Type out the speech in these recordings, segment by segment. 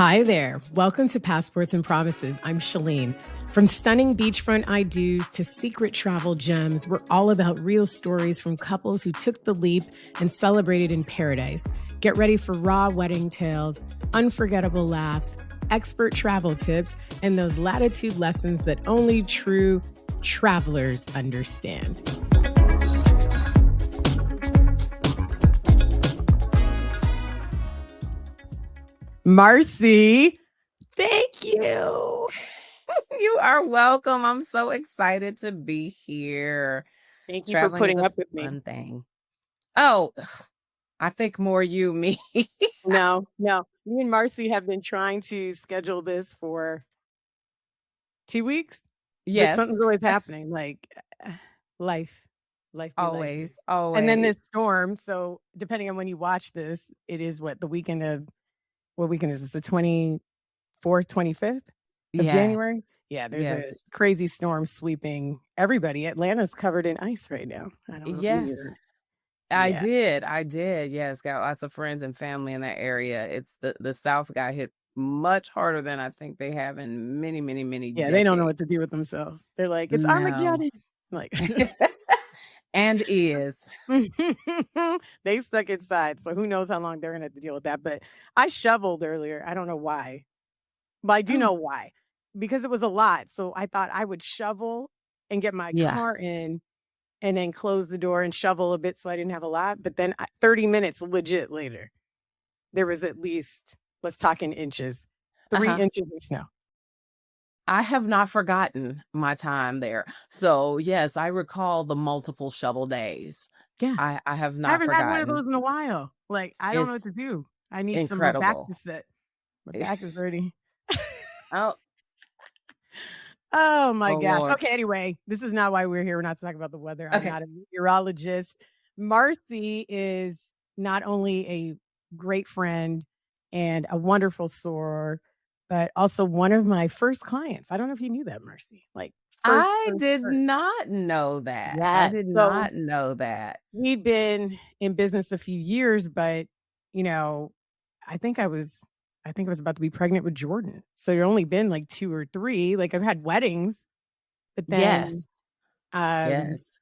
Hi there. Welcome to Passports and Promises. I'm Shalene. From stunning beachfront I-dos to secret travel gems, we're all about real stories from couples who took the leap and celebrated in paradise. Get ready for raw wedding tales, unforgettable laughs, expert travel tips, and those latitude lessons that only true travelers understand. Marcy, thank you. You are welcome. I'm so excited to be here. Thank you for putting up with me. Fun thing. Oh, I think more you, me. No. Me and Marcy have been trying to schedule this for 2 weeks. Yes. But something's always happening, like life. Always. And then this storm. So depending on when you watch this, it is what weekend is this? The 24th, 25th of January? Yeah, there's a crazy storm sweeping everybody. Atlanta's covered in ice right now. I don't know. Yes. I did. Yes, got lots of friends and family in that area. It's the South got hit much harder than I think they have in many decades. They don't know what to do with themselves. They're like, it's Armageddon. Like and is. They stuck inside. So who knows how long they're gonna have to deal with that. But I shoveled earlier. I don't know why. But I do know why. Because it was a lot. So I thought I would shovel and get my car in and then close the door and shovel a bit so I didn't have a lot. But then 30 minutes legit later, there was at least, let's talk in inches, 3 inches of snow. I have not forgotten my time there. So yes, I recall the multiple shovel days. Yeah. I have not forgotten. I haven't had one of those in a while. Like, I don't know what to do. I need some more back to sit. My back is hurting. Oh my gosh. Lord. Okay, anyway, this is not why we're here. We're not talking about the weather. I'm not a meteorologist. Marcy is not only a great friend and a wonderful soror, but also one of my first clients. I don't know if you knew that, Marcy. I did not know that. Yes. I did not know that. We'd been in business a few years, but I think I was about to be pregnant with Jordan. So there'd only been like 2 or 3. Like I've had weddings, but then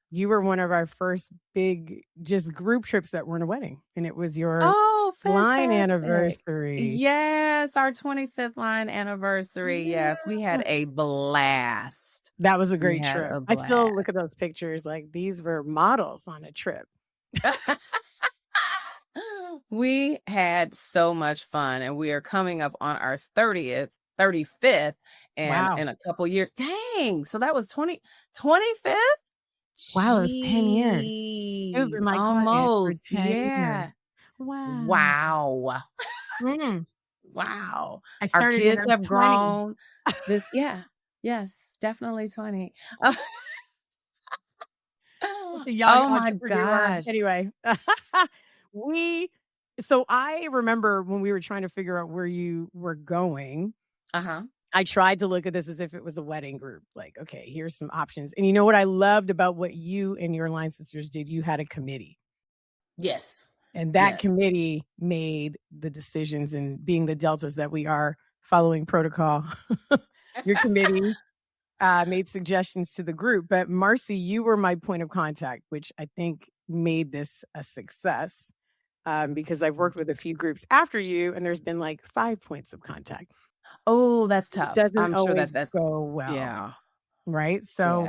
you were one of our first big just group trips that weren't a wedding. And it was your line anniversary. Yes, our 25th line anniversary. Yeah. Yes, we had a blast. That was a great trip. I still look at those pictures like these were models on a trip. We had so much fun, and we are coming up on our 35th, and in a couple years. Dang! So that was 25th. Wow, it was 10 years. It was almost 10 years. Wow. Wow. I started our kids have 20. Grown. Yes, definitely 20. Oh my gosh. Anyway, so I remember when we were trying to figure out where you were going, I tried to look at this as if it was a wedding group. Like, okay, here's some options. And you know what I loved about what you and your line sisters did? You had a committee. Yes. And that committee made the decisions, and being the deltas that we are, following protocol, your committee made suggestions to the group. But Marcy, you were my point of contact, which I think made this a success. Because I've worked with a few groups after you, and there's been like 5 points of contact. Oh, that's tough. I'm sure that's go well. Yeah. Right. So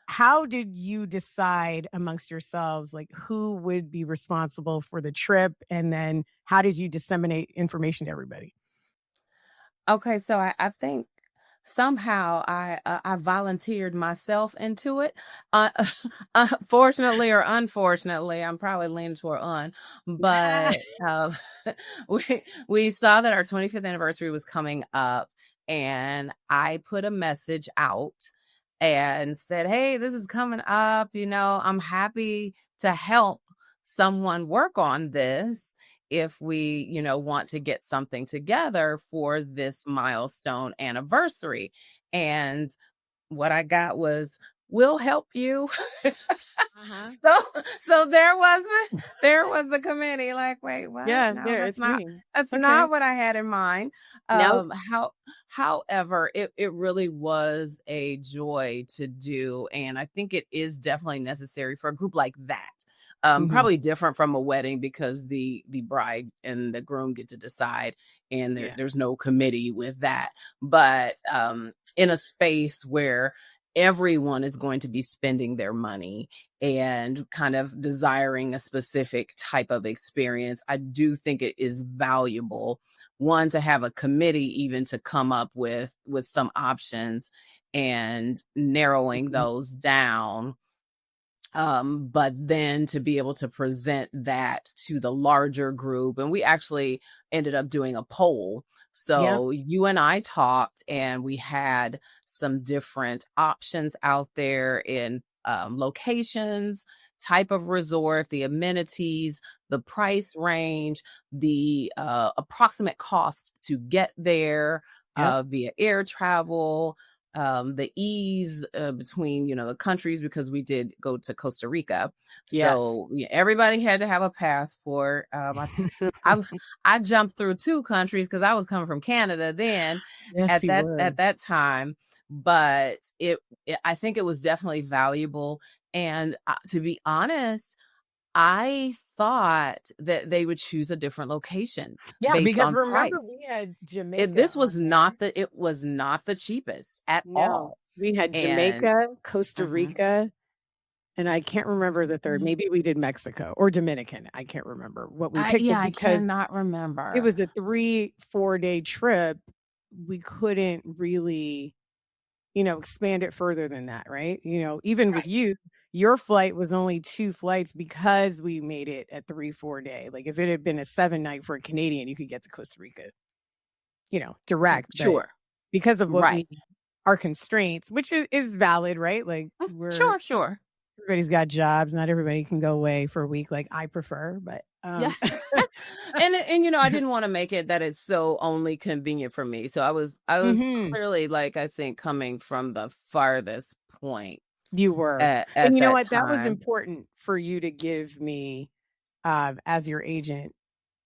how did you decide amongst yourselves, like who would be responsible for the trip? And then how did you disseminate information to everybody? Okay. So I think somehow I volunteered myself into it. Fortunately or unfortunately, I'm probably leaning toward but we saw that our 25th anniversary was coming up, and I put a message out and said, hey, this is coming up. I'm happy to help someone work on this if we, want to get something together for this milestone anniversary. And what I got was we'll help you. Uh-huh. So so there was a committee like, wait, what? Yeah, No, there, that's it's me. not Okay. what I had in mind. Nope. However, it really was a joy to do, and I think it is definitely necessary for a group like that. Mhm. Probably different from a wedding because the bride and the groom get to decide, and Yeah. there's no committee with that. But in a space where everyone is going to be spending their money and kind of desiring a specific type of experience, I do think it is valuable, one, to have a committee even to come up with some options and narrowing Mhm. those down, but then to be able to present that to the larger group. And we actually ended up doing a poll. Yeah. So you and I talked, and we had some different options out there in locations, type of resort, the amenities, the price range, the approximate cost to get there Yep. via air travel, the ease between the countries, because we did go to Costa Rica, Yes. so yeah, everybody had to have a passport. I I jumped through two countries because I was coming from Canada then Yes, you were. at that time, but I think it was definitely valuable. And to be honest, I thought that they would choose a different location Yeah, based because on remember price. we had It Jamaica this was on there. not the it was not the cheapest at No, all. we had And Jamaica, Costa mhm. Rica, and I can't remember the third. Mm. Maybe we did Mexico or Dominican. I can't remember what we picked, Yeah, but I because cannot it remember. was a 3-4 day trip, we couldn't really, expand it further than that, right? Even with Right. you, your flight was only 2 flights because we made it a 3-4 day. Like, if it had been a 7 night for a Canadian, you could get to Costa Rica, direct, but Sure. because of what Right. we our constraints, which is valid, right? Like, we're Sure, sure. everybody's got jobs, not everybody can go away for a week like I prefer, but, Yeah. And I didn't wanna make it that it's so only convenient for me. So I was Mhm. clearly, like, I think, coming from the farthest point You were. And at you know that what? That was time. important for you to give me, as your agent,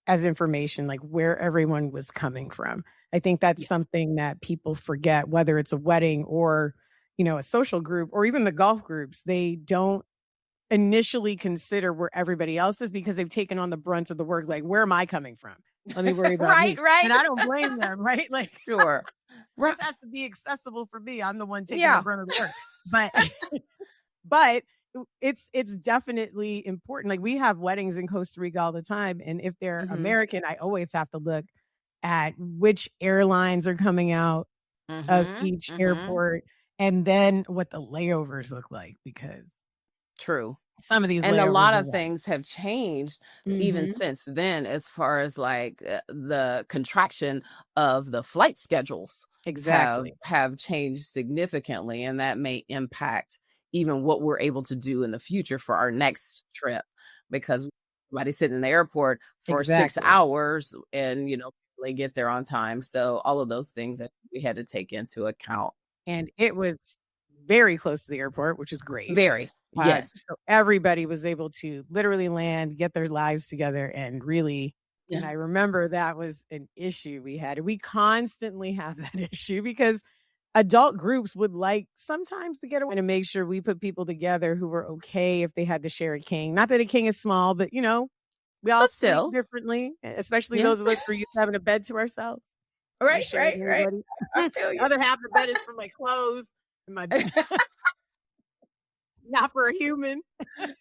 as information, like, where everyone was coming from. I think that's Yeah. something that people forget, whether it's a wedding or, a social group or even the golf groups. They don't initially consider where everybody else is because they've taken on the brunt of the work. Like, where am I coming from? Let me worry about Right, me. right. And I don't blame them, right? Like, Sure. this Right. has to be accessible for me. I'm the one taking the Yeah. brunt of the work. But but it's definitely important. Like, we have weddings in Costa Rica all the time, and if they're Mhm. American, I always have to look at which airlines are coming out of Mhm. each Mhm. airport and then what the layovers look like because True. some of these And a layovers lot are of wild. things have changed even Mhm. since then, as far as like the contraction of the flight schedules have Exactly. have changed significantly, and that may impact even what we're able to do in the future for our next trip, because everybody's sitting in the airport for six Exactly. hours and they get there on time. So all of those things that we had to take into account. And it was very close to the airport, which is great. Very. Yes. So everybody was able to literally land, get their lives together, and really. And Yeah. I remember that was an issue we had. We constantly have that issue because adult groups would like sometimes to get away to make sure we put people together who were okay if they had to share a king. Not that a king is small, but we all But sleep still. differently, especially Yeah. those of us who are used to having a bed to ourselves. Not Right, sharing right, right. anybody. I The feel you. other half of the bed is for my clothes and my not for a human.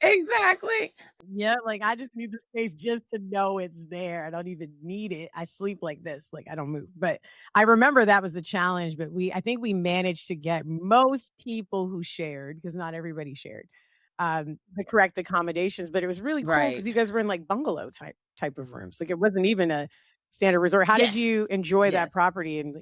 Exactly. Yeah, like, I just need the space just to know it's there. I don't even need it. I sleep like this, like, I don't move. But I remember that was a challenge, but I think we managed to get most people who shared, because not everybody shared, the correct accommodations, but it was really cool Right. because you guys were in, like, bungalow type of rooms. Like, it wasn't even a standard resort. How did Yes. you enjoy that Yes. property? And,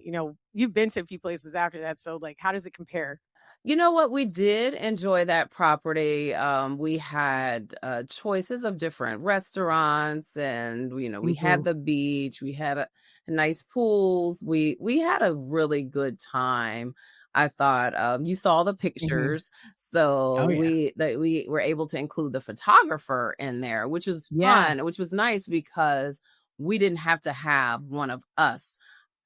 you've been to a few places after that, so, like, how does it compare? You know what? We did enjoy that property. We had choices of different restaurants, and we had Mhm. the beach. We had nice pools. We had a really good time. I thought you saw the Mhm. pictures, so Oh, yeah. we were able to include the photographer in there, which was Yeah, fun, which was nice because we didn't have to have one of us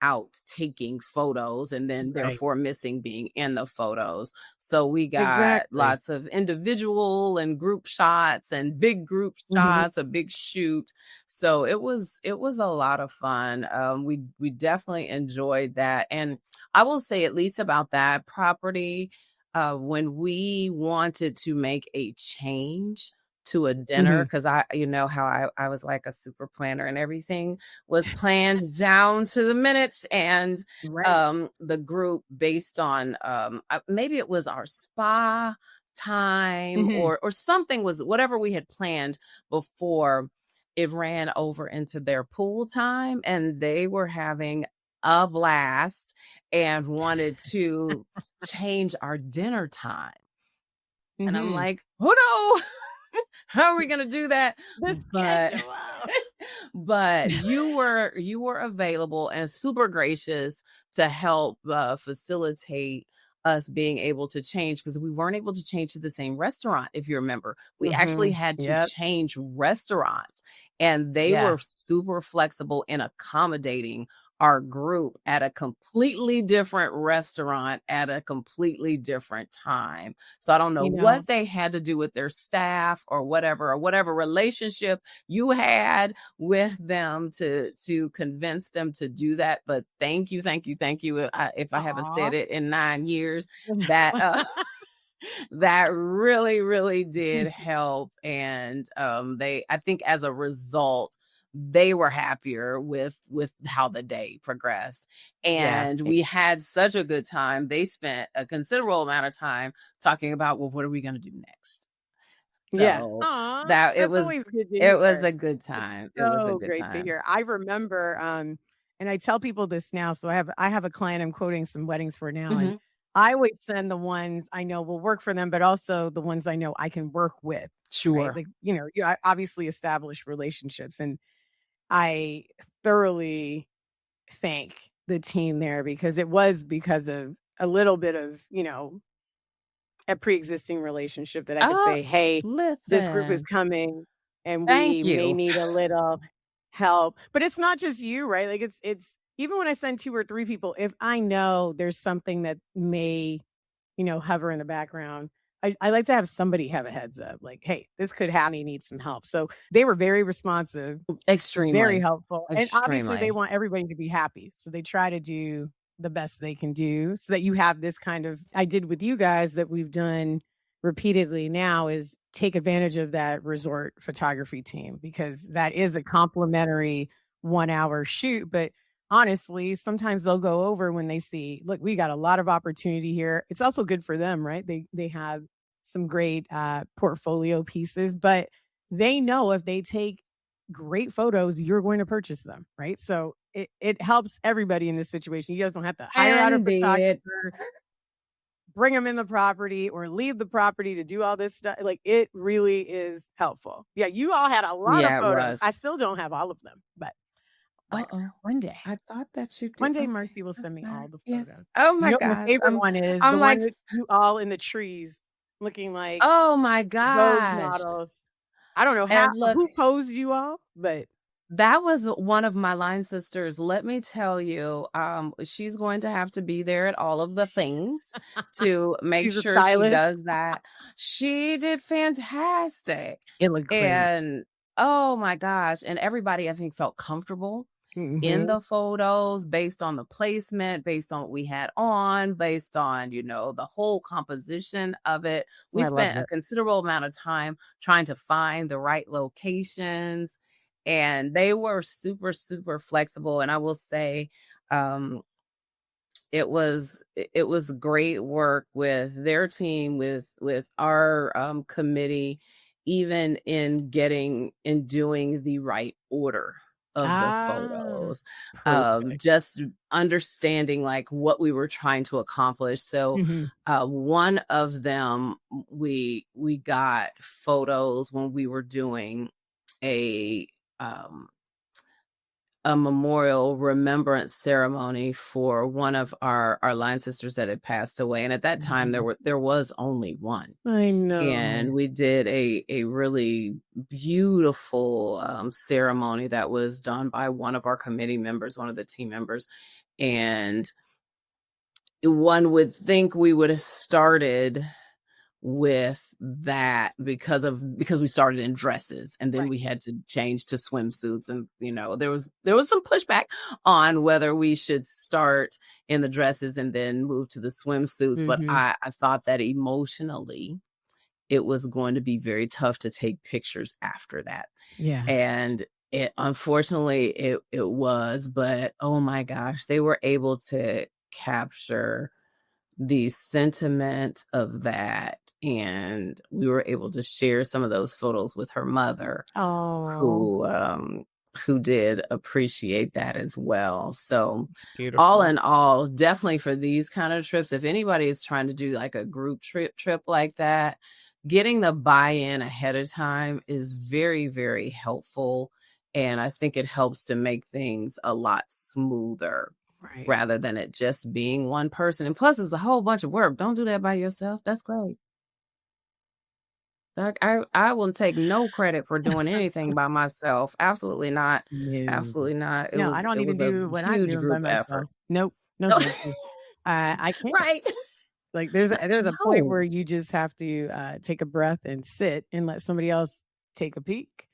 out taking photos and then right. therefore missing being in the photos. So we got Exactly. lots of individual and group shots and big group Mhm. shots, a big shoot. So it was a lot of fun. We definitely enjoyed that. And I will say at least about that property, when we wanted to make a change to a dinner, Mhm. because you know how I was like a super planner and everything was planned down to the minute. And Right. the group based on maybe it was our spa time Mhm. or something was whatever we had planned before it ran over into their pool time and they were having a blast and wanted to change our dinner time. And I'm Mhm. like, oh no, how are we going to do that? The But schedule. but you were available and super gracious to help facilitate us being able to change because we weren't able to change to the same restaurant. If you remember, we actually Mhm. had to Yep. change restaurants, and they Yeah. were super flexible in accommodating our group at a completely different restaurant at a completely different time. So I don't know You know what they had to do with their staff or whatever relationship you had with them to convince them to do that. But thank you, thank you, thank you. If I haven't Aw. said it in 9 years, that that really, really did help. And I think as a result, they were happier with how the day progressed. Yeah. And we had such a good time. They spent a considerable amount of time talking about, well, what are we going to do next? Yeah. So Aw, that it that's always was good to it was hear. a good It's time. It was a so good great to time. hear. I remember, and I tell people this now, so I have a client I'm quoting some weddings for now, and Mhm. I always send the ones I know will work for them, but also the ones I know I can work with, right? Sure. Like, you obviously establish relationships, and I thoroughly thank the team there because it was because of a little bit of, a pre-existing relationship that I could Oh, say, "Hey, this group is listen. coming and we Thank may you. need a little help." But it's not just you, right? Like it's even when I send 2 or 3 people, if I know there's something that may, hover in the background, I like to have somebody have a heads up, like, "Hey, this could happen, you need some help." So they were very responsive, very Extremely. helpful, and obviously they Extremely. want everybody to be happy, so they try to do the best they can do so that you have this kind of I did with you guys that we've done repeatedly now is take advantage of that resort photography team because that is a complimentary 1-hour shoot, but honestly, sometimes they'll go over when they see, "Look, we got a lot of opportunity here." It's also good for them, right? They have some great, portfolio pieces, but they know if they take great photos, you're going to purchase them, right? So it helps everybody in this situation. You guys don't have to hire out a And did. photographer, bring them in the property, or leave the property to do all this stuff. Like it really is helpful. Yeah, you all had a lot of Yeah, it photos. was. I still don't have all of them, but Uh-oh. one day, I thought that you did. one day, Okay. Marcy will I'm send me all sorry. the Yes. photos. Oh You my know what my gosh. favorite one is? The I'm one like, with you all in the trees, looking like oh my Vogue gosh. models. I don't know And look, who posed you all, but that was one of my line sisters. Let me tell you, she's going to have to be there at all of the things to make she's a sure she stylist. does that. She did fantastic. It looked great. And oh my gosh. And everybody, I think, felt comfortable in Mhm. the photos based on the placement, based on what we had on, based on, the whole composition of it. We I love spent a it. considerable amount of time trying to find the right locations, and they were super, super flexible. And I will say, um, it was great work with their team, with our committee, even in doing the right order of the Ah, photos, perfect. just understanding like what we were trying to accomplish. So Mhm. one of them, we got photos when we were doing a um a memorial remembrance ceremony for one of our line sisters that had passed away, and at that time, Mhm. there was only one. I know. And we did a really beautiful, ceremony that was done by one of our committee members, one of the team members, and one would think we would have started with that because we started in dresses and then Right. we had to change to swimsuits, and there was some pushback on whether we should start in the dresses and then move to the swimsuits, but Mhm. I thought that emotionally it was going to be very tough to take pictures after that. Yeah. And it unfortunately it was, but oh my gosh, they were able to capture the sentiment of that. And we were able to share some of those photos with her mother, Oh, who who did appreciate that as well. So it's all beautiful. in all, definitely for these kind of trips, if anybody is trying to do like a group trip like that, getting the buy-in ahead of time is very, very helpful. And I think it helps to make things a lot smoother Right. rather than it just being one person. And plus, it's a whole bunch of work. Don't do that by yourself. That's great. Like, I will take no credit for doing anything by myself. Absolutely not. No. Absolutely not. It No, I was don't it even was a do what I'm huge doing by group effort. myself. Nope. No, No. thank you. I can't. Right. Like, there's a point No. where you just have to, take a breath and sit and let somebody else take a peek,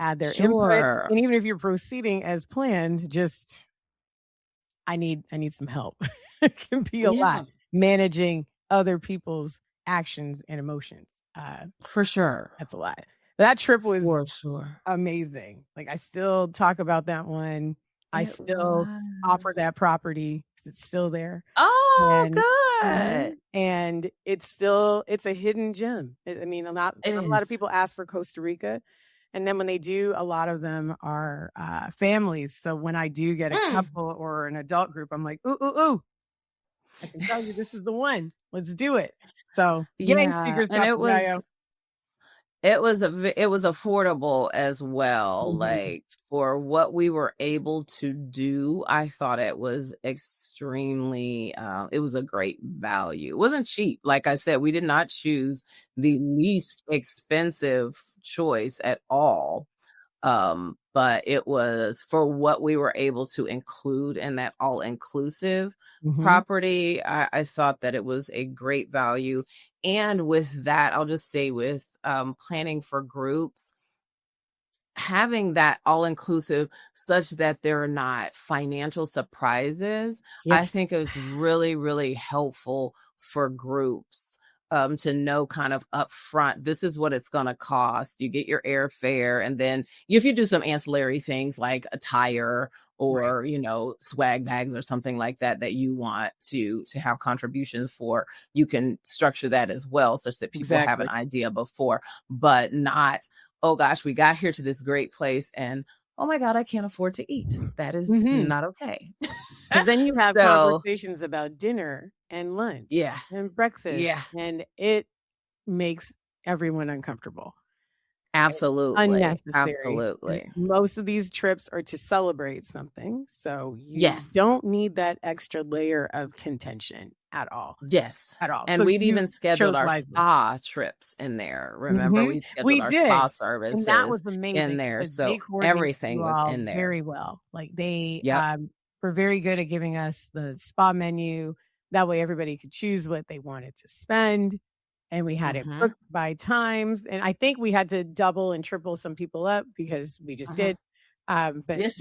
add their input, Sure. and even if you're proceeding as planned, just I need some help. It can be a lot Yeah, managing other people's actions and emotions. for sure. That's a lot. That trip was For sure. amazing. Like, I still talk about that one. I It still offer was. that property 'cause it's still there. Oh, And good. mhm, and it's a hidden gem. I mean, It not a lot of is. people ask for Costa Rica, and then when they do, a lot of them are, families, so when I do get a Mm. couple or an adult group, I'm like, "Ooh, ooh, ooh, I can tell you this is the one. Let's do it." So, yay, Yeah, Speakers and it Papagayo. was it was affordable as well, Mhm. like, for what we were able to do, I thought it was extremely, it was a great value. It wasn't cheap, like I said, we did not choose the least expensive choice at all. But it was for what we were able to include in that all-inclusive Mhm. property. I thought that it was a great value. And with that, I'll just say with planning for groups, having that all-inclusive such that there are not financial surprises, I Yes. think is really, really helpful for groups, to know kind of upfront, this is what it's gonna cost. You get your airfare, and then if you do some ancillary things like attire Right. or, swag bags or something like that that you want to have contributions for, you can structure that as well such that people have an Exactly. idea before, but not, oh gosh, we got here to this great place and oh my God, I can't afford to eat. That is Mhm. not okay. 'Cause then you have So, conversations about dinner and lunch yeah, and breakfast, yeah, and it makes everyone uncomfortable. It's absolutely, unnecessary 'cause absolutely. most of these trips are to celebrate something, so you Yes, don't need that extra layer of contention yes. at all. And So we'd you even scheduled chose our wisely. spa trips in there. Remember, Mhm. we scheduled We our did, spa and that services was in amazing there. because they So coordinated everything you was all in there. very well. Like, they, Yep. were very good at giving us the spa menu. That way everybody could choose what they wanted to spend, and we had it Hmm. booked by times, and I think we had to double and triple some people up because we just Hmm. did, but Yes.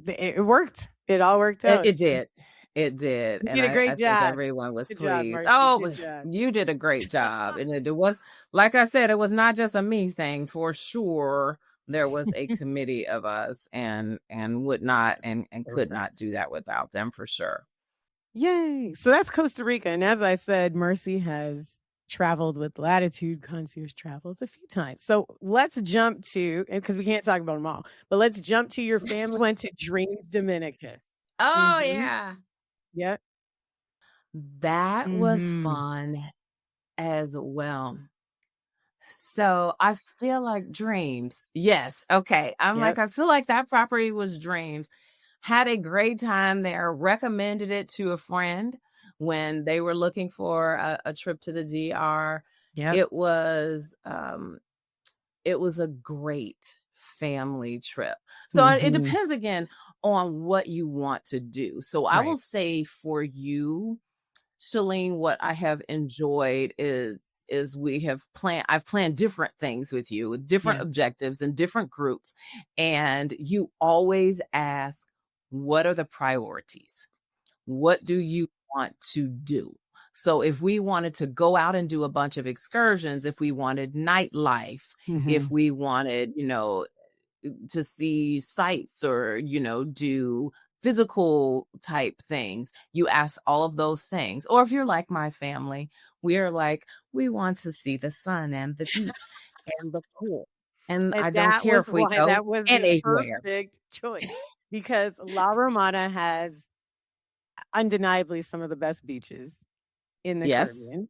it worked. It all worked It out. it did. It did, You and did a I great think job. everyone was Good job, pleased. Marcy. Oh, Good job. you did a great job, and it was like I said, it was not just a me thing, for sure. There was a committee of us and would not That's and could not perfect. do that without them for sure. Yay! So that's Costa Rica, and as I said, Mercy has traveled with Latitude Concierge Travels a few times. So let's jump to, because we can't talk about them all, but let's jump to your family went to Dreams Dominicus. Oh, Mhm. yeah. Yep. That was Mhm. fun as well. So I feel like Dreams. Yes. Okay. I'm like, Yep. I feel like that property was Dreams. Had a great time there. Recommended it to a friend when they were looking for a trip to the DR. Yep. It was it was a great family trip. So it Mhm. depends again on what you want to do. So I will Right. say for you, Shalene, what I have enjoyed is I've planned different things with you with different Yeah. objectives and different groups. And you always ask, what are the priorities? What do you want to do? So if we wanted to go out and do a bunch of excursions, if we wanted nightlife, if Mhm. we wanted, to see sights or, do physical type things, you ask all of those things. Or if you're like my family, we're like, we want to see the sun and the beach and the pool. And And I don't that care was if we why go that was the anywhere. perfect choice because La Romana has undeniably some of the best beaches in the Yes. Caribbean,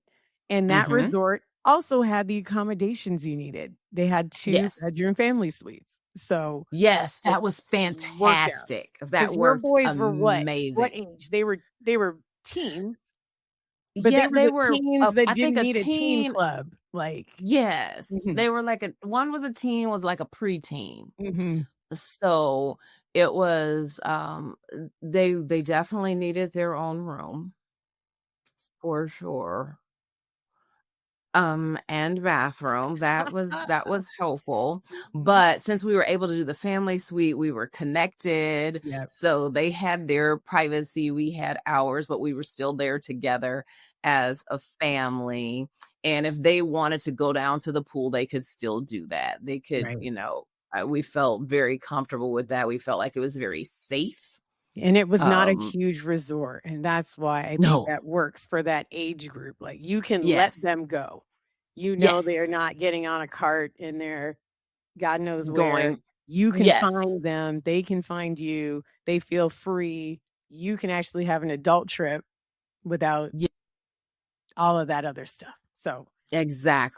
and that Mm-hmm. resort also had the accommodations you needed. They had Yes. 2-bedroom family suites, so Yes. it That was worked out. fantastic. That Because your worked boys were what? What amazing. age? They were teens, but they Yeah, were they the were, teens that I think didn't a need a teen teen. club, like Yes. mhm, They were like one was a teen, was like a preteen. mhm. So it was they definitely needed their own room for sure. And bathroom. That was helpful. Mhm. But since we were able to do the family suite, we were connected. Yep, So they had their privacy, we had ours, but we were still there together as a family. And if they wanted to go down to the pool, they could still do that. They could, right. we felt very comfortable with that. We felt like it was very safe. And it was not a Um, huge resort, and that's why I think no. that works for that age group, like, you can let Yes. them go. You know they're Yes. not getting on a cart and they're God knows where. Going. You can Yes. find them, they can find you, they feel free. You can actually have an adult trip without all of that other stuff. So,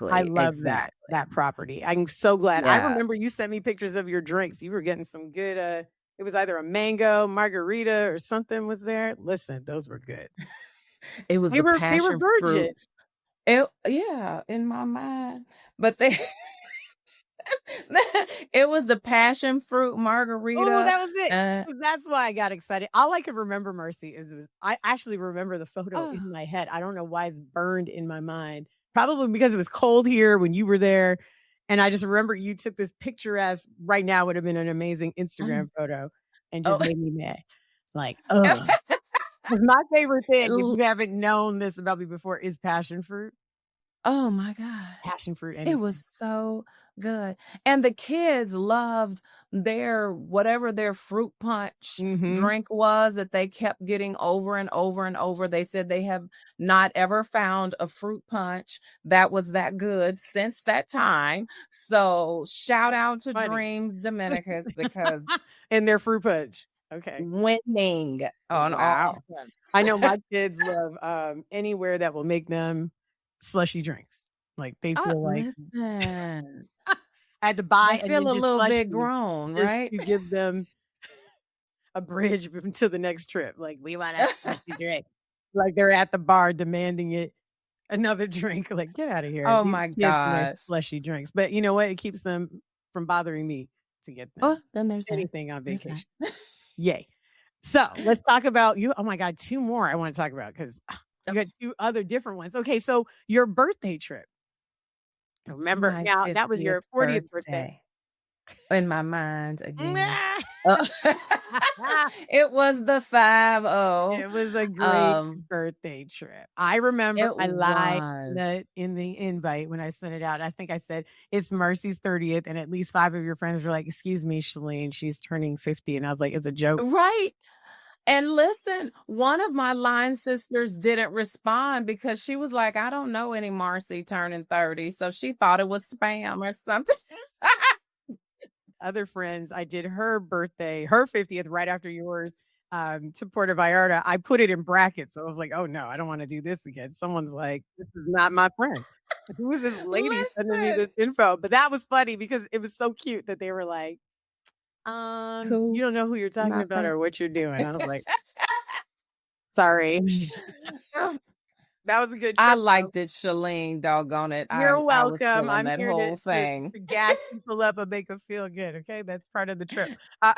I Exactly, love exactly. that property. I'm so glad. I Yeah. remember you sent me pictures of your drinks. You were getting some good, it was either a mango margarita or something was there. Listen, those were good. It was a They were passion virgin. fruit. Yeah, in my mind, but they it was the passion fruit Oh, margarita, that was it. uh That's why I got excited. All I could remember, Mercy, is was I actually remember the photo oh, in my head. I don't know why it's burned in my mind. Probably because it was cold here when you were there. And I just remember you took this picture as right now would have been an amazing Instagram mm, photo and oh, just made me mad. Like, ugh. Because my favorite thing, if l you haven't known this about me before, is passion fruit. oh my god. Passion fruit, It was anything. so good, and the kids loved their whatever their fruit punch Mhm. drink was that they kept getting over and over and over. They said they have not ever found a fruit punch that was that good since that time. So, shout That's out to funny. Dreams Dominicus because And their fruit punch. Okay. winning on all Wow. I fronts. know my kids love, anywhere that will make them slushy drinks. Like, they Oh, feel like listen, I had to they buy a feel a Ninja little bit slushie grown, just right? to give them a bridge until the next trip. Like, "We want a slushy drink." Like, they're at the bar demanding it another drink. Like, "Get out of here. Oh These my kids and their gosh. slushy drinks." But you know what? It keeps them from bothering me to get Oh, them then there's that. anything on There's that. vacation. Yay. So, let's talk about you oh my god, 2 more I wanna talk about 'cause you got Okay. 2 other different ones. Okay, so your birthday trip. Remember My now that was 50th your 40th birthday. birthday in my mind again. Mwah! Oh, it was the 50. It was a great Um, birthday trip. I remember it I lied was. in the invite when I sent it out. I think I said, "It's Marcy's 30th," and at least 5 of your friends were like, "Excuse me, Shalene, she's turning 50." And I was like, "It's a joke." Right. And listen, one of my line sisters didn't respond because she was like, I don't know any Marcy turning 30. So she thought it was spam or something. Other friends, I did her birthday, her 50th right after yours, to Puerto Vallarta. I put it in brackets. So I was like, "Oh, no, I don't wanna do this again." Someone's like, "This is not my friend." Who is this lady sending me this Listen. info? But that was funny because it was so cute that they were like, you Cool. don't know who you're talking Not about that. or what you're doing. I was like, sorry. That was a good I trip though. liked it, Shalene, doggone it. You're I was welcome. feeling I'm that here to whole thing. to gas people up and make them feel good. Okay, that's part of the trip. Uh,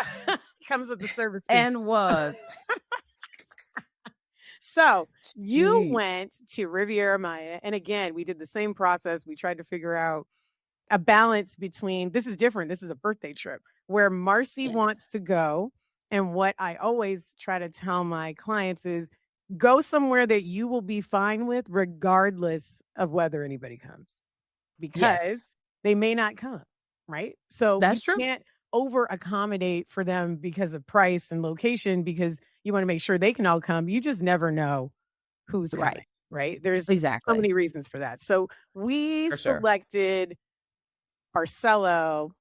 comes with the service fee. And was. So you Gee. went to Riviera Maya, and again, we did the same process. We tried to figure out a balance between this is different. This is a birthday trip where Marcy Yes. wants to go. And what I always try to tell my clients is go somewhere that you will be fine with, regardless of whether anybody comes, because Yes. they may not come. Right. So you That's true. can't over accommodate for them because of price and location, because you want to make sure they can all come. You just never know who's coming. Right. Right. There's so Exactly. many reasons for that. So we For sure. selected Barcelo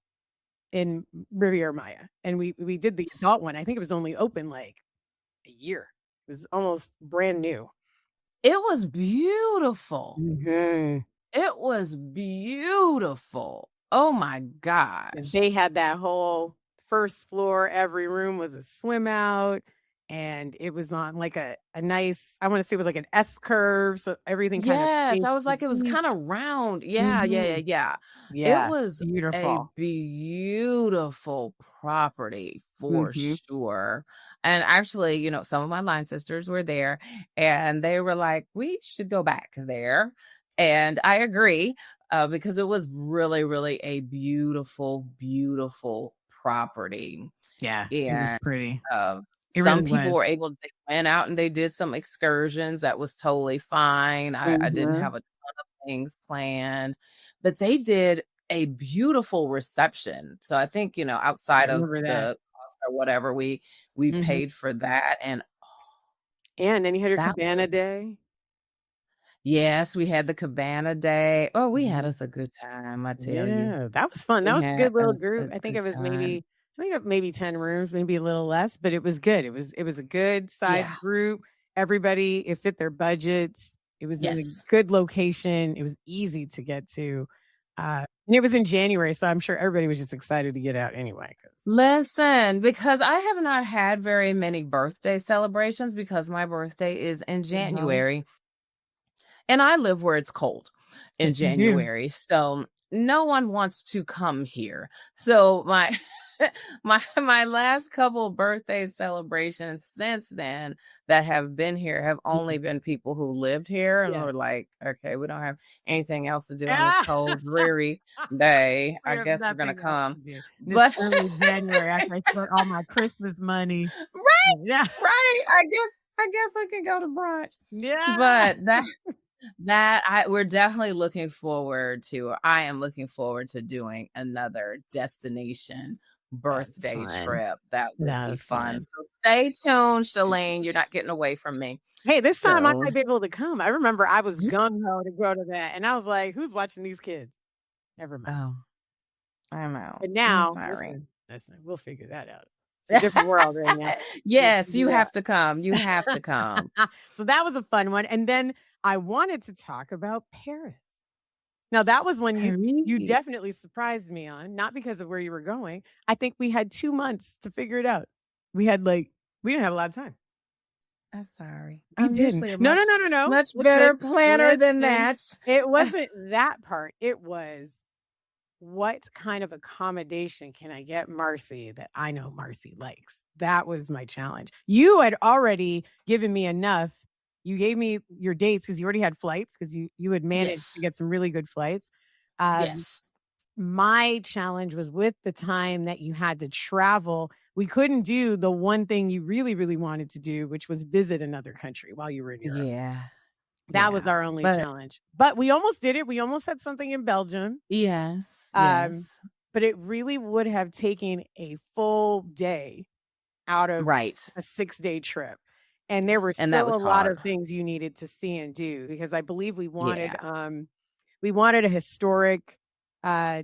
in Riviera Maya, and we did the adult one. I think it was only open like a year. It was almost brand new. It was beautiful. Mhm. It was beautiful. Oh my And gosh. they had that whole first floor, every room was a swim out, and it was on like a nice, I want to say it was like an S curve, so everything kind of Yes, faced I was the like, it was beach. kinda round. Yeah, yeah, yeah, Mhm. yeah. It Yeah, was a beautiful. beautiful property for Mhm. sure. And actually, some of my line sisters were there, and they were like, "We should go back there." And I agree, because it was really, really a beautiful, beautiful property. Yeah, it was And pretty. It some really people was. were able they went out and they did some excursions. That was totally fine. I didn't Mhm. have a ton of things planned, but they did a beautiful reception. So I think, I outside of remember that. the cost or whatever, we Mhm. paid for that, and And then you had your that cabana was day. yes, we had the cabana day. Oh, we had Mhm. us a good time, I tell you. Yeah, that was fun. That We was a had good little us group. a good time. I think it maybe 10 rooms, maybe a little less, but it was good. It was a good Yeah. sized group. Everybody, it fit their budgets. It was in a Yes. good location. It was easy to get to. And it was in January, so I'm sure everybody was just excited to get out anyway. Cause Listen, because I have not had very many birthday celebrations because my birthday is in Mhm. January and I live where it's cold in Yes, you do. January. So no one wants to come here. So my my last couple birthday celebrations since then that have been here have only Mhm. been people who lived here and Yeah. were like, okay, we don't have anything else to do on this Ah! cold, dreary day. We I have guess we're gonna nothing else come. to do. This But early January after I spent all my Christmas money. right, Yeah. right. I guess I could go to brunch. Yeah. But we're definitely looking forward to, I am looking forward to doing another destination That was birthday fun. trip. That would That be was fun. fun. So stay tuned, Shalene. You're not getting away from me. Hey, this time I So might be able to come. I remember I was gung ho to go to that, and I was like, "Who's watching these kids?" Never mind. oh, I'm out. But I'm now, sorry. listen, we'll figure that out. It's a different world right now. We'll Yes, you figure it have to come. You have to come. out. So that was a fun one, and then I wanted to talk about Paris. Now that was when you Paris. definitely surprised me on, not because of where you were going. I think we had 2 months to figure it out. We had we didn't have a lot of time. I'm sorry. We I'm didn't. usually a No, no, much, no, no, no. much better Listen, planner than listen. that. It wasn't that part. It was what kind of accommodation can I get Marcy that I know Marcy likes? That was my challenge. You had already given me enough. You gave me your dates because you already had flights because you had managed to Yes. get some really good flights. Um, Yes. my challenge was with the time that you had to travel. We couldn't do the one thing you really, really wanted to do, which was visit another country while you were in Europe. Yeah. That was Yeah. our only But challenge. But we almost did it. We almost had something in Belgium. yes. Um, Yes. but it really would have taken a full day out of Right. a 6-day trip. And there were And that still was a lot hard. of things you needed to see and do because I believe Yeah. we wanted a historic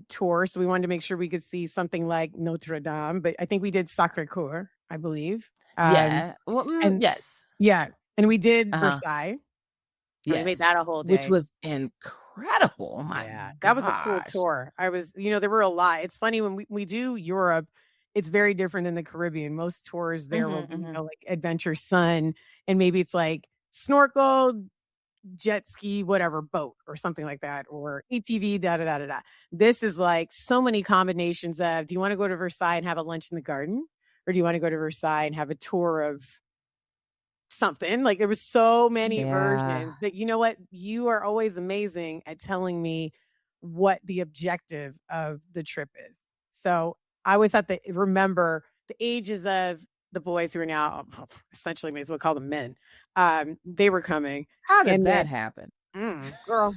tour. So we wanted to make sure we could see something like Notre Dame, but I think we did Sacré-Cœur, I believe. Yeah. Well, And yes. yeah, and we did Uh-huh. Versailles. And we made that Yes. a whole Which day. was incredible. Oh my Yeah, that was a cool gosh. tour. There were a lot. It's funny when we do Europe, it's very different than the Caribbean. Most tours there will Mhm, be, mhm. like Adventure Sun, and maybe it's like snorkel, jet ski, whatever, boat or something like that, or ATV, da da da da da. This is like so many combinations of, do you want to go to Versailles and have a lunch in the garden? Or do you want to go to Versailles and have a tour of something? Like there was so many Yeah. versions. But you know what? You are always amazing at telling me what the objective of the trip is. So I always have to remember the ages of the boys who are now essentially may as well call them men. They were coming. How did And then, that happen? girl,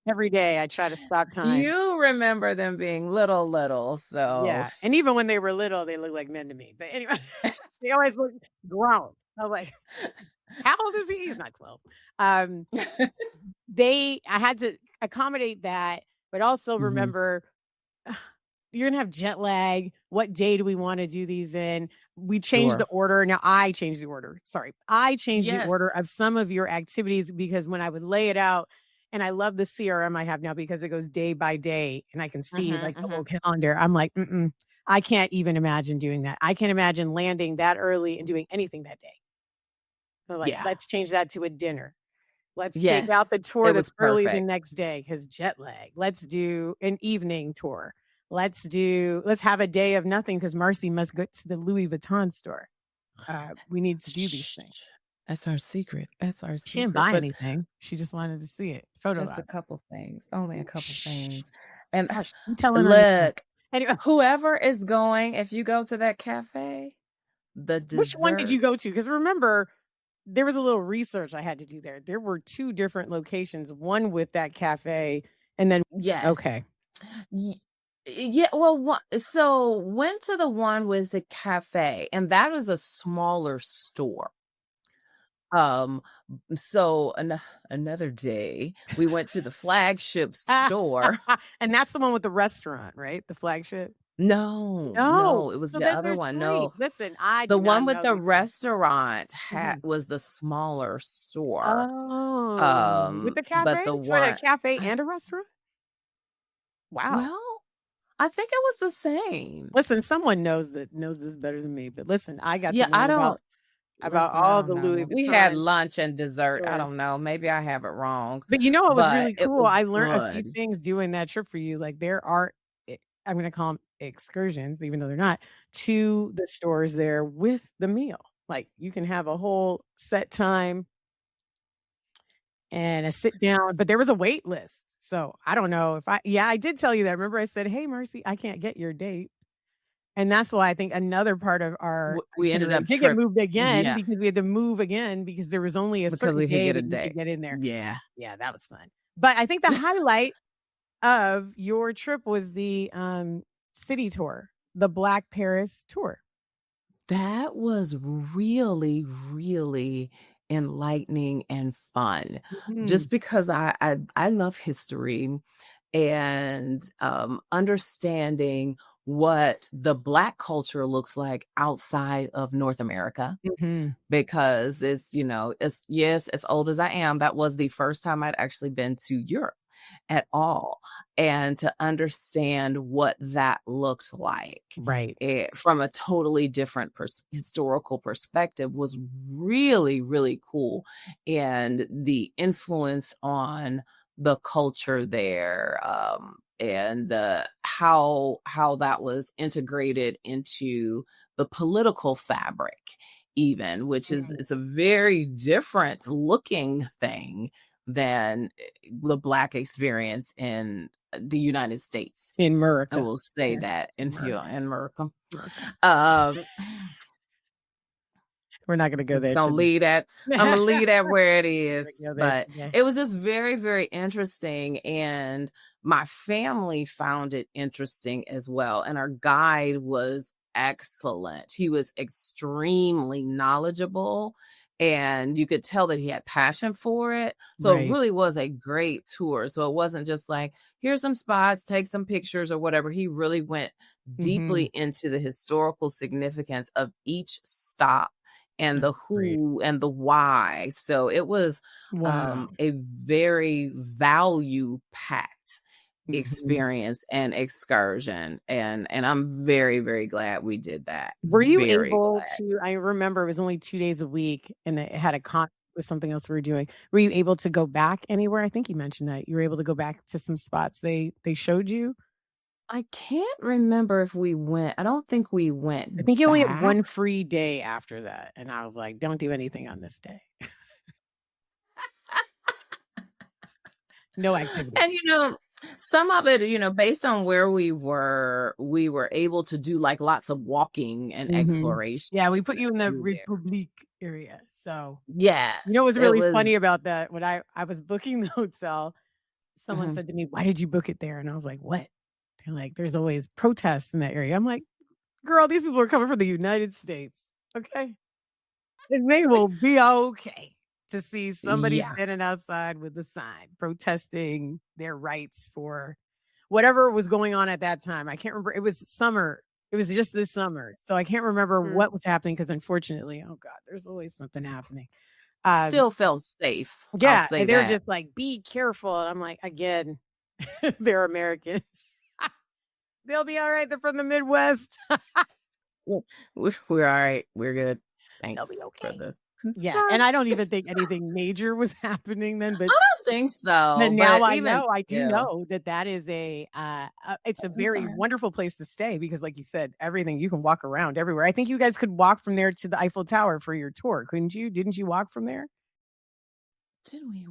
every day I try to stop time. You remember them being little, so Yeah. And even when they were little, they looked like men to me. But anyway, they always look grown. I was like, how old is he? He's not 12. Um, I had to accommodate that, but also Mhm. remember you're gonna have jet lag. What day do we want to do these in? We changed the Sure. order. Now I changed the order. Sorry. I changed the order Yes. of some of your activities because when I would lay it out, and I love the CRM I have now because it goes day by day and I can see Mhm, like the whole mhm. calendar. I'm like, I can't even imagine doing that. I can't imagine landing that early and doing anything that day. So like, Yeah. let's change that to a dinner. Let's take out Yes. the tour It that's was early the perfect. next day because jet lag. Let's do an evening tour. Let's have a day of nothing because Marcy must go to the Louis Vuitton store. We need to do these Shh. things. That's our secret. That's our She didn't secret. buy But anything. She just wanted to see it. Photo just a op. couple things, only a Ooh, couple shh. things. And Gosh, you telling on yourself. look, Anyway, whoever is going, if you go to that cafe, the which one did you go desserts. to? Because remember, there was a little research I had to do there. There were 2 different locations, one with that cafe and then Yes. okay. Y yeah, well, so went to the one with the cafe, and that was a smaller store. Um, so another day, we went to the flagship store. And that's the one with the restaurant, right? The flagship? No, No. no, it was So the then other there's one. 3. No, Listen, I the do not one with know the these things. restaurant Mhm. was the smaller store. Oh, with the But cafe? the So it had one a cafe I and a restaurant? Wow. well, I think it was the same. Listen, someone knows this better than me, but listen, I got to Yeah, I learn don't about listen, I all don't the Louis know. We had Vuitton lunch and dessert. I stores. don't know. Maybe I have it wrong, But you know what was but really it cool? was I learned a few good. things doing that trip for you. Like there are I'm gonna call them excursions, even though they're not, to the stores there with the meal. Like you can have a whole set time and a sit down, but there was a wait list. So I don't know if I did tell you that. Remember I said, "Hey, Marcy, I can't get your date." And that's why I think another part of our We ended itinerary up did get trip moved again yeah, because we had to move again because there was only a because certain we could day get a that you day. could get in there. Yeah. Yeah, that was fun. But I think the highlight of your trip was the, city tour, the Black Paris tour. That was really, really enlightening and fun. Mhm, Just because I love history and, understanding what the Black culture looks like outside of North America. mhm. Because it's yes, as old as I am, that was the first time I'd actually been to Europe at all, and to understand what that looked like, Right. from a totally different historical perspective was really, really cool, and the influence on the culture there, and how that was integrated into the political fabric even, which is Mhm. a very different looking thing than the Black experience in the United States. In I America. will say Yeah, that in here America, in America. America. Um, We're not gonna go just there gonna today. leave that. I'm gonna leave that where it We're is. gonna go there But today. it was just very, very interesting, and my family found it interesting as well. And our guide was excellent. He was extremely knowledgeable, and you could tell that he had passion for it. So it Right. really was a great tour. So it wasn't just like, here's some spots, take some pictures or whatever. He really went deeply Mhm. into the historical significance of each stop and That's the great. who and the why. So it was Wow. a very value packed Mhm. experience and excursion, and I'm very, very glad we did that. Were you Very able glad. to I remember it was only 2 days a week, and it had a with something else we were doing. Were you able to go back anywhere? I think you mentioned that. You were able to go back to some spots they showed you? I can't remember if we went. I don't think we went I think you only had back. 1 free day after that, and I was like, "Don't do anything on this day. No activity." And, some of it, based on where we were able to do, like, lots of walking and Mhm. exploration Yeah, we put you in the through there. Republique area, so what Yes, was it really was funny about that, when I was booking the hotel, someone mhm. said to me, "Why did you book it there?" And I was like, "What?" They're like, "There's always protests in that area." I'm like, "Girl, these people are coming from the United States, okay? And they will be okay to see somebody Yeah. standing outside with a sign protesting their rights for whatever was going on at that time." I can't remember. It was summer. It was just this summer. So I can't remember Mhm. what was happening because unfortunately, oh God, there's always something happening. Um, Still felt safe, I'll yeah, say and they're that. just like, "Be careful." And I'm like, again, they're American. They'll be all right. They're from the Midwest. Well, we're alright, we're good. They'll be Thanks for okay. the Yeah, concern. and I don't even think anything major was happening then, I don't think but so, now but even I do still. know that that is it's a I'm very sorry. wonderful place to stay because like you said, everything you can walk around everywhere. I think you guys could walk from there to the Eiffel Tower for your tour, couldn't you? Didn't you walk from there? Did we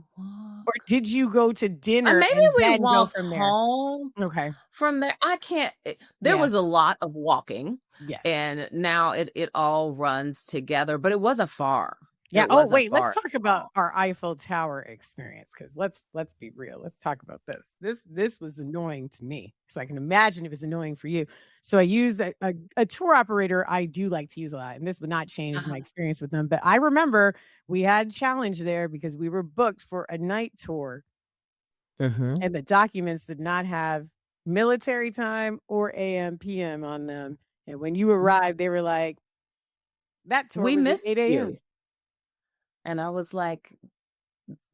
Or walk? did you go to dinner Maybe and we then go walked from there? home Okay. from there. I can't there Yeah. was a lot of walking, Yes. and now it all runs together, but it wasn't far. Yeah. It Oh, wasn't wait, let's far at talk about all. our Eiffel Tower experience because let's be real. Let's talk about this. This was annoying to me, so I can imagine it was annoying for you. So I use a tour operator I do like to use a lot, and this would not change my Uh-huh. experience with them. But I remember we had a challenge there because we were booked for a night tour, Mhm. and the documents did not have military time or AM PM on them. And when you Mm. arrived, they were like, "That tour We was at missed 8 AM." you. And I was like,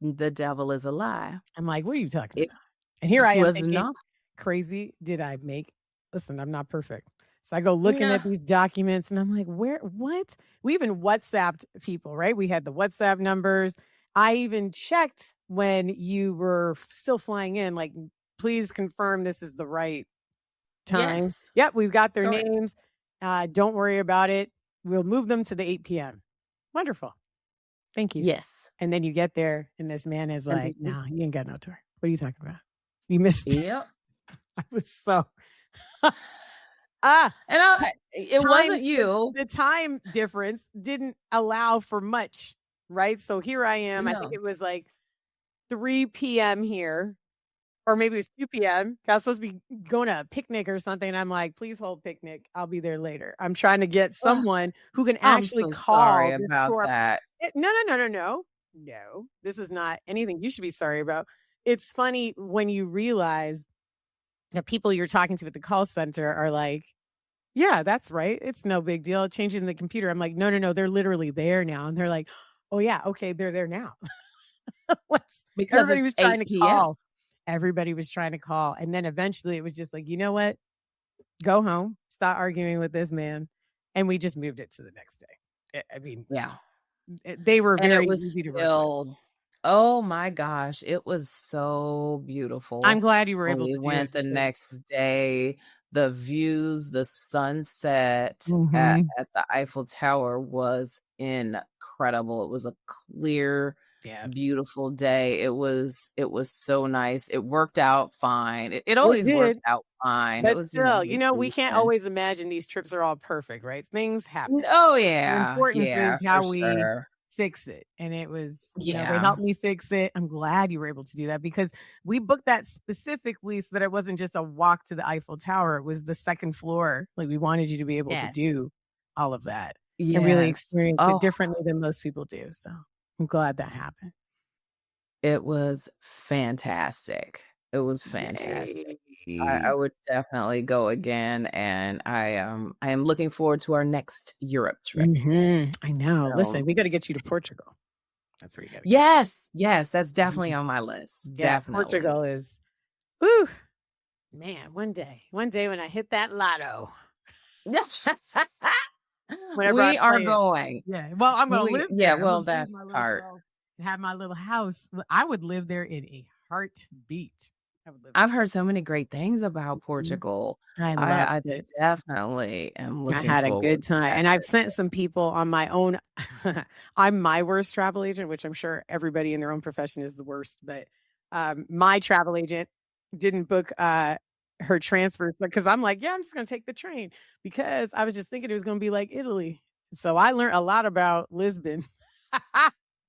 "The devil is a lie." I'm like, "What are you talking It about?" And here I am was thinking, not. crazy did I make listen, I'm not perfect. So I go looking Nah. at these documents and I'm like, "Where what?" We even WhatsApped people, right? We had the WhatsApp numbers. I even checked when you were still flying in, like, "Please confirm this is the right time." Yes. "Yep, we've got their Correct. names. Don't worry about it. We'll move them to the 8 PM." Wonderful. Thank you. Yes. And then you get there and this man is And they like, did. "No, you ain't got no tour. What are you talking about? You missed." Yep. I was so ah, And it time wasn't you. the time difference didn't allow for much, right? So here I am, I think No. it was like 3 PM here, or maybe it was 2 PM. I was supposed to be going to a picnic or something, and I'm like, "Please hold picnic, I'll be there later." I'm trying to get Ugh, someone who can I'm actually so sorry call this about tour. that. No, no, no, no, no. No, this is not anything you should be sorry about. It's funny when you realize the people you're talking to at the call center are like, "Yeah, that's right. It's no big deal changing the computer." I'm like, "No, no, no, they're literally there now." And they're like, "Oh, yeah, okay, they're there now." Let's Because everybody it's was trying 8 to PM. call. Everybody was trying to call, and then eventually it was just like, "You know what? Go home. Stop arguing with this man." And we just moved it to the next day. I mean, Yeah. they were And it very was easy to work with. still oh my gosh, it was so I'm beautiful glad you were when able we to do went it the because next day. The views, the sunset mhm. at the Eiffel Tower was incredible. It was a clear, Yeah. beautiful day. It was so nice. It worked out fine. It It always worked did. out fine. It But was, still, we can't vacation. always imagine these trips are all perfect, right? Things happen. Oh, The yeah. importance is Yeah, for how we sure. fix it, and it was they Yeah. helped me fix it. I'm glad you were able to do that because we booked that specifically so that it wasn't just a walk to the Eiffel Tower, it was the 2nd floor. Like, we wanted you to be able to Yes. do all of that and really Yes. experience it Oh, differently than most people do, so I'm glad that happened. it was fantastic. It was Yay. fantastic. I would definitely go again, and I am looking forward to our next Europe trip. I know. So Listen, we got to get you to Portugal. That's where you got to go. yes, that's definitely on my list. Yeah, Definitely. Portugal is, whew, man, one day when I hit that lotto, whenever I We are play it. going. Yeah, well, I'm gonna live there. I'm Well, gonna leave that's my little part. self and have my little house. I would live there in a heartbeat. I would live I've heard so many great things about there. Portugal. I loved I it. definitely am I looking had a forward good to time, that and I've trip. sent some people on my own. I'm my worst travel agent, which I'm sure everybody in their own profession is the worst. But my travel agent didn't book her transfer because I'm like, yeah, I'm just gonna take the train because I was just thinking it was gonna be like Italy. So I learned a lot about Lisbon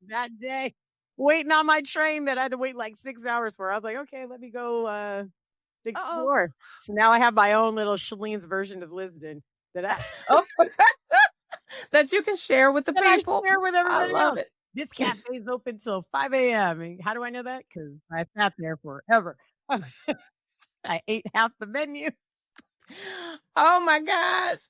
that day, waiting on my train that I had to wait like 6 hours for. I was like, okay, let me go Uh-oh. explore. So now I have my own little Shalene's version of Lisbon that I Oh, that you can share with the that I people. share with I everybody love else. it. This cafe is open till 5 a.m. And how do I know that? Because I sat there forever. I ate half the menu. Oh my gosh.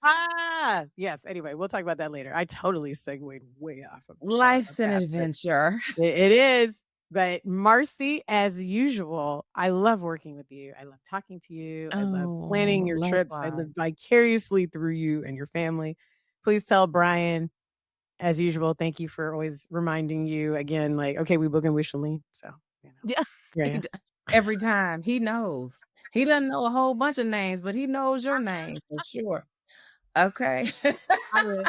Yes. Anyway, we'll talk about that later. I totally segued way off of Life's an that, but adventure. it is. But Marcy, as usual, I love working with you. I love talking to you. I love planning Oh, your trips. I likewise. live vicariously through you and your family. Please tell Brian, as usual, thank you for always reminding you again, like, okay, we booking with Shalene. So, Yeah. yeah. Every time. He knows. He doesn't know a whole bunch of names, but he knows your name for sure. Okay. I would.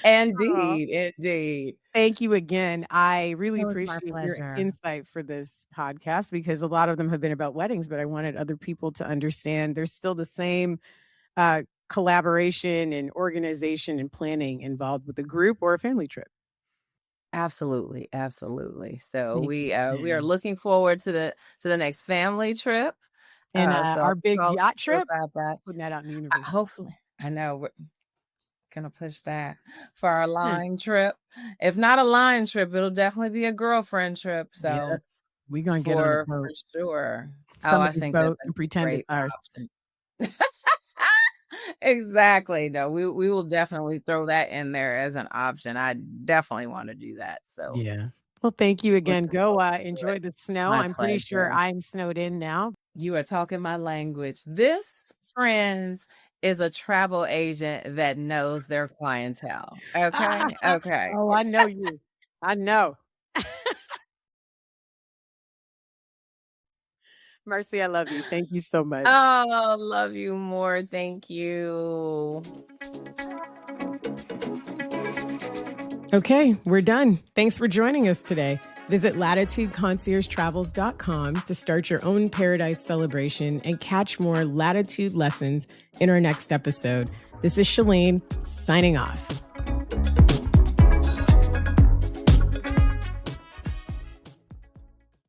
Aw. Indeed. Thank you again. I really Oh, it's my appreciate your pleasure. insight for this podcast because a lot of them have been about weddings, but I wanted other people to understand there's still the same collaboration and organization and planning involved with a group or a family trip. Absolutely. So Thank you we are again. looking forward to the next family trip. And So our I'll big I'll yacht throw trip, that. putting that out in the universe. Hopefully, I know we're gonna push that for our Yeah. line trip. If not a line trip, it'll definitely be a girlfriend trip. Yeah. So We're going to get on a for boat, sure. Oh, I somebody's think that's boat, a and pretend it's great ours. option. Exactly. No, we will definitely throw that in there as an option. I definitely want to do that. So Yeah. Well, thank you again. looking Go forward to it. enjoy the snow. My I'm pretty sure pleasure. I'm snowed in now. You are talking my language. This, friends, is a travel agent that knows their clientele. Okay. Okay. Oh, I know you. I know. Marcy, I love you. Thank you so much. Oh, love you more. Thank you. Okay, we're done. Thanks for joining us today. Visit latitudeconciergetravels.com to start your own paradise celebration and catch more latitude lessons in our next episode. This is Shalene signing off.